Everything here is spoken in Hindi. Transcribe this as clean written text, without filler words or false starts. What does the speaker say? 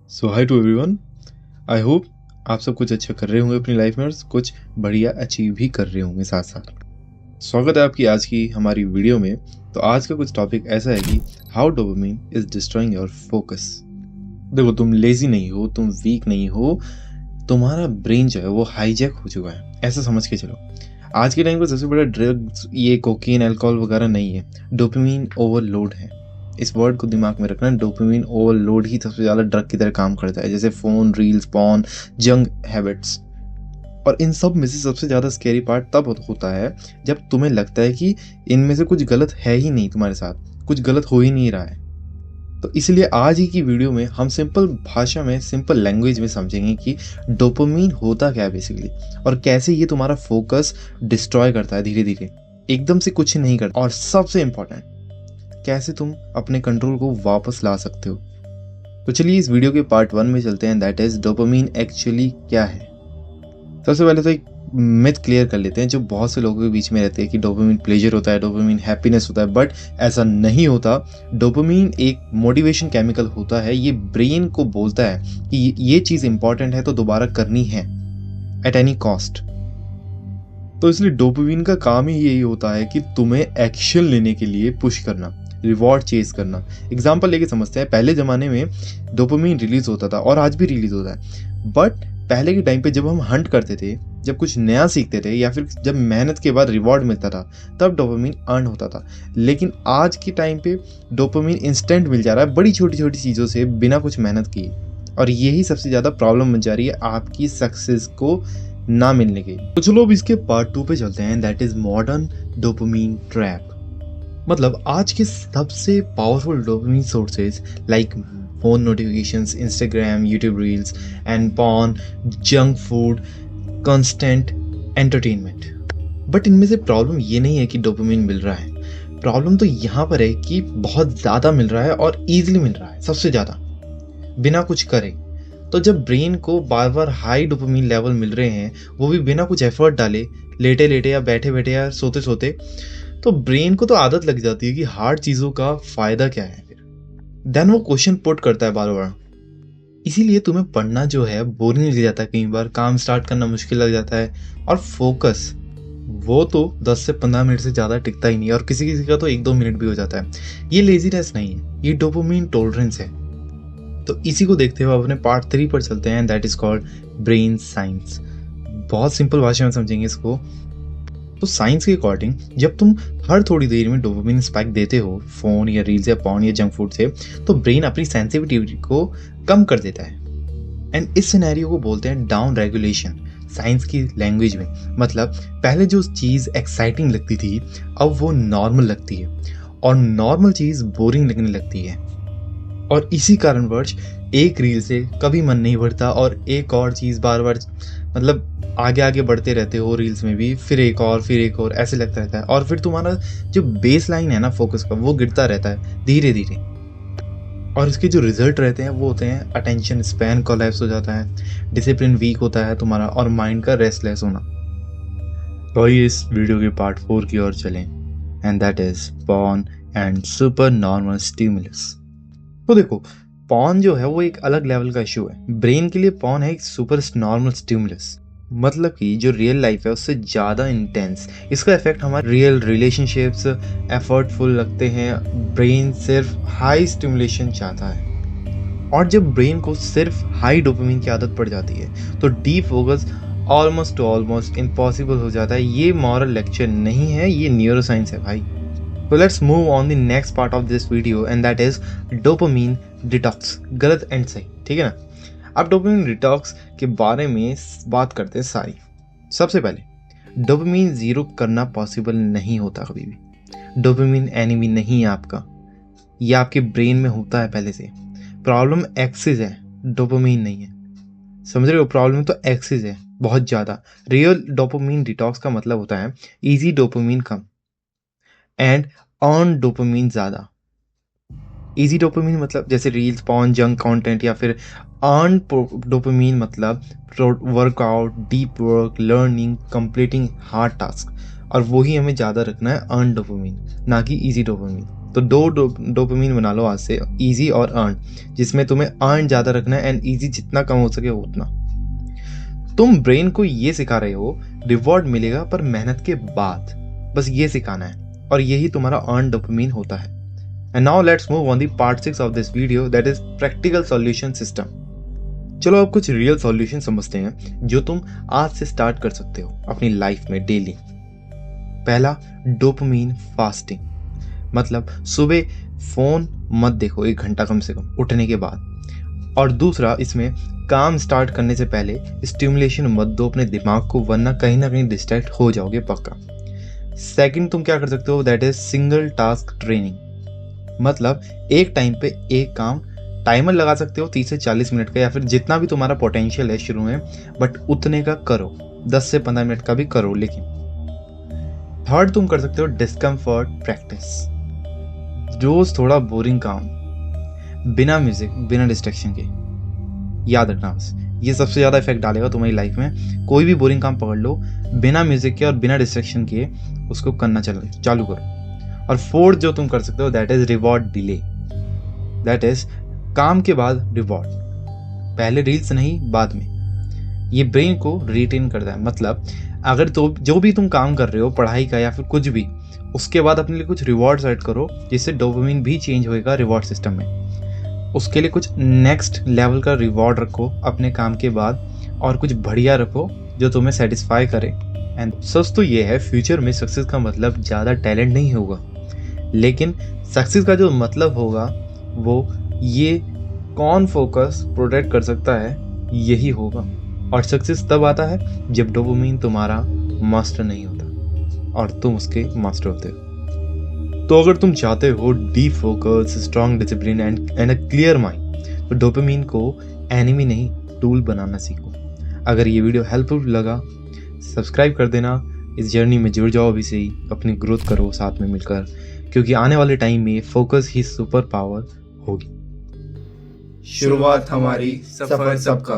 So hi to everyone. I hope आप सब कुछ अच्छा कर रहे होंगे अपनी लाइफ में और कुछ बढ़िया अचीव भी कर रहे होंगे साथ साथ। स्वागत है आपकी आज की हमारी वीडियो में। तो आज का कुछ टॉपिक ऐसा है कि how dopamine is destroying your focus. देखो, तुम लेजी नहीं हो, तुम वीक नहीं हो, तुम्हारा ब्रेन जो है वो हाईजैक हो चुका है, ऐसा समझ के चलो। आज के टाइम पर सबसे बड़ा ड्रग्स ये कोकीन, अल्कोहल वगैरह नहीं है, डोपामिन ओवरलोड है। इस वर्ड को दिमाग में रखना, डोपामिन ओवरलोड ही सबसे ज़्यादा ड्रग की तरह काम करता है, जैसे phone, reels, porn, junk habits. और इन सब में से सबसे ज़्यादा स्कैरी पार्ट तब होता है जब तुम्हें लगता है कि इनमें से कुछ गलत है ही नहीं, तुम्हारे साथ कुछ गलत हो ही नहीं रहा है। तो इसलिए आज ही की वीडियो में हम सिंपल भाषा में, सिंपल लैंग्वेज में समझेंगे कि डोपामिन होता क्या है बेसिकली, और कैसे ये तुम्हारा फोकस डिस्ट्रॉय करता है धीरे धीरे, एकदम से कुछ नहीं करता। और सबसे इम्पोर्टेंट, कैसे तुम अपने कंट्रोल को वापस ला सकते हो। तो चलिए इस वीडियो के पार्ट 1 में चलते हैं, दैट इज डोपामिन एक्चुअली क्या है। सबसे पहले तो एक मिथ क्लियर कर लेते हैं जो बहुत से लोगों के बीच में रहती है कि डोपामिन प्लेजर होता है, डोपामिन हैप्पीनेस होता है, बट ऐसा नहीं होता। डोपामिन एक मोटिवेशन केमिकल होता है। ये ब्रेन को बोलता है कि ये चीज़ इंपॉर्टेंट है तो दोबारा करनी है एट एनी कॉस्ट। तो इसलिए डोपामिन का काम ही यही होता है कि तुम्हें एक्शन लेने के लिए पुश करना, रिवॉर्ड चेज करना। एग्जाम्पल लेके समझते हैं, पहले ज़माने में डोपामिन रिलीज होता था और आज भी रिलीज होता है, बट पहले के टाइम पे जब हम हंट करते थे, जब कुछ नया सीखते थे, या फिर जब मेहनत के बाद रिवॉर्ड मिलता था, तब डोपामिन अर्न होता था। लेकिन आज के टाइम पे डोपामिन इंस्टेंट मिल जा रहा है, बड़ी छोटी छोटी चीज़ों से, बिना कुछ मेहनत किए। और यही सबसे ज़्यादा प्रॉब्लम बन जा रही है आपकी सक्सेस को ना मिलने की। तो चलो अब इसके पार्ट 2 पे चलते हैं, that is modern dopamine trap. मतलब आज के सबसे powerful dopamine sources like phone notifications, Instagram, YouTube reels and porn, junk food, constant entertainment. But इनमें से प्रॉब्लम ये नहीं है कि डोपामिन मिल रहा है, प्रॉब्लम तो यहाँ पर है कि बहुत ज़्यादा मिल रहा है और ईजिली मिल रहा है, सबसे ज़्यादा बिना कुछ करे। तो जब ब्रेन को बार बार हाई डोपामिन लेवल मिल रहे हैं, वो भी बिना कुछ एफर्ट डाले, लेटे लेटे या बैठे बैठे या सोते सोते, तो ब्रेन को तो आदत लग जाती है कि हार्ड चीज़ों का फ़ायदा क्या है। फिर देन वो क्वेश्चन पुट करता है बार बार। इसीलिए तुम्हें पढ़ना जो है बोरिंग लग जाता है, कई बार काम स्टार्ट करना मुश्किल लग जाता है, और फोकस वो तो 10 से 15 मिनट से ज़्यादा टिकता ही नहीं, और किसी किसी का तो 1-2 मिनट भी हो जाता है। ये लेजीनेस नहीं है, ये डोपामिन टॉलरेंस है। तो इसी को देखते हुए अपने पार्ट 3 पर चलते हैं, that is called brain science. बहुत सिंपल भाषा में समझेंगे इसको। तो साइंस के अकॉर्डिंग जब तुम हर थोड़ी देर में डोपामिन स्पाइक देते हो फोन या रील्स या पॉर्न या जंक फूड से, तो ब्रेन अपनी सेंसिटिविटी को कम कर देता है। एंड इस सिनेरियो को बोलते हैं डाउन रेगुलेशन साइंस की लैंग्वेज में। मतलब पहले जो चीज़ एक्साइटिंग लगती थी, अब वो नॉर्मल लगती है, और नॉर्मल चीज़ बोरिंग लगने लगती है। और इसी कारणवश एक रील से कभी मन नहीं भरता, और एक और चीज़ बार बार, मतलब आगे आगे बढ़ते रहते हो रील्स में भी, फिर एक और ऐसे लगता रहता है। और फिर तुम्हारा जो बेस लाइन है ना फोकस का, वो गिरता रहता है धीरे धीरे। और इसके जो रिजल्ट रहते हैं वो होते हैं अटेंशन स्पैन कोलैप्स हो जाता है, डिसिप्लिन वीक होता है तुम्हारा, और माइंड का रेस्टलेस होना। तो आइए इस वीडियो के पार्ट 4 की ओर चलें, and that is porn and super normal stimulus. तो देखो, पॉर्न जो है वो एक अलग लेवल का इशू है। ब्रेन के लिए पॉर्न है एक सुपर नॉर्मल स्टिमुलस, मतलब कि जो रियल लाइफ है उससे ज़्यादा इंटेंस। इसका इफेक्ट हमारे रियल रिलेशनशिप्स एफर्टफुल लगते हैं। ब्रेन सिर्फ हाई स्टिमुलेशन चाहता है, और जब ब्रेन को सिर्फ हाई डोपामिन की आदत पड़ जाती है तो डीप फोकस ऑलमोस्ट इम्पॉसिबल हो जाता है। ये मॉरल लेक्चर नहीं है, ये न्यूरोसाइंस है भाई। So let's move on the next part of this video, and that is dopamine detox। गलत एंड सही, ठीक है ना। अब डोपामिन डिटॉक्स के बारे में बात करते हैं सारी। सबसे पहले, डोपामिन जीरो करना पॉसिबल नहीं होता कभी भी। डोपामिन एनिमी नहीं है आपका, ये आपके ब्रेन में होता है पहले से। प्रॉब्लम एक्सिस है, डोपामिन नहीं है, समझ रहे हो। प्रॉब्लम तो एक्सिस है बहुत ज़्यादा। रियल डोपामिन डिटॉक्स का मतलब होता है easy dopamine come and earn dopamine ज़्यादा। इजी डोपामिन मतलब जैसे रील्स, पॉर्न, जंक कंटेंट, या फिर अर्न डोपामिन मतलब workout, deep work, learning, completing hard task. और वही हमें ज़्यादा रखना है, अर्न डोपामिन, ना कि इजी डोपामिन। तो दो डोपामीन बना लो आज से, इजी और अर्न, जिसमें तुम्हें अर्न ज़्यादा रखना है एंड इजी जितना कम हो सके उतना। तुम ब्रेन को ये सिखा रहे हो रिवॉर्ड मिलेगा पर मेहनत के बाद, बस ये सिखाना है, और यही तुम्हारा अर्न डोपामीन होता है। And now let's move on the part 6 of this video, that is practical solution system. चलो अब कुछ रियल सॉल्यूशन समझते हैं जो तुम आज से स्टार्ट कर सकते हो अपनी लाइफ में डेली। पहला, डोपामीन फास्टिंग, मतलब सुबह फोन मत देखो 1 घंटा कम से कम उठने के बाद। और दूसरा, इसमें काम स्टार्ट करने से पहले स्टिमुलेशन मत दो अपने दिमाग को, वरना कहीं ना कहीं डिस्ट्रैक्ट हो जाओगे पक्का। सेकंड तुम क्या कर सकते हो, that is single task training, मतलब एक टाइम पे एक काम, टाइमर लगा सकते हो 30 से 40 मिनट का, या फिर जितना भी तुम्हारा पोटेंशियल है शुरू में, बट उतने का करो, 10 से 15 मिनट का भी करो। लेकिन थर्ड तुम कर सकते हो डिस्कम्फर्ट प्रैक्टिस, रोज थोड़ा बोरिंग काम, बिना म्यूजिक बिना डिस्ट्रैक्शन के। याद रखना बस, ये सबसे ज़्यादा इफेक्ट डालेगा तुम्हारी लाइफ में। कोई भी बोरिंग काम पकड़ लो, बिना म्यूजिक के और बिना डिस्ट्रैक्शन के उसको करना चालू करो। और फोर्थ जो तुम कर सकते हो, that is reward delay, that is काम के बाद रिवॉर्ड, पहले रील्स नहीं बाद में। ये ब्रेन को रिटेन करता है, मतलब अगर तो जो भी तुम काम कर रहे हो, पढ़ाई का या फिर कुछ भी, उसके बाद अपने लिए कुछ रिवॉर्ड सेट करो, जिससे डोपामिन भी चेंज होएगा रिवॉर्ड सिस्टम में। उसके लिए कुछ नेक्स्ट लेवल का रिवॉर्ड रखो अपने काम के बाद, और कुछ बढ़िया रखो जो तुम्हें सेटिस्फाई करे। एंड सच तो ये है, फ्यूचर में सक्सेस का मतलब ज़्यादा टैलेंट नहीं होगा, लेकिन सक्सेस का जो मतलब होगा वो ये कौन फोकस प्रोटेक्ट कर सकता है, यही होगा। और सक्सेस तब आता है जब डोपामिन तुम्हारा मास्टर नहीं होता और तुम उसके मास्टर होते हो। तो अगर तुम चाहते हो deep focus, strong discipline and a clear mind, तो डोपामिन को एनिमी नहीं टूल बनाना सीखो। अगर ये वीडियो हेल्पफुल लगा, सब्सक्राइब कर देना, इस जर्नी में जुड़ जाओ अभी से ही, अपनी ग्रोथ करो साथ में मिलकर, क्योंकि आने वाले टाइम में फोकस ही सुपर पावर होगी। शुरुआत हमारी, सफर सबका।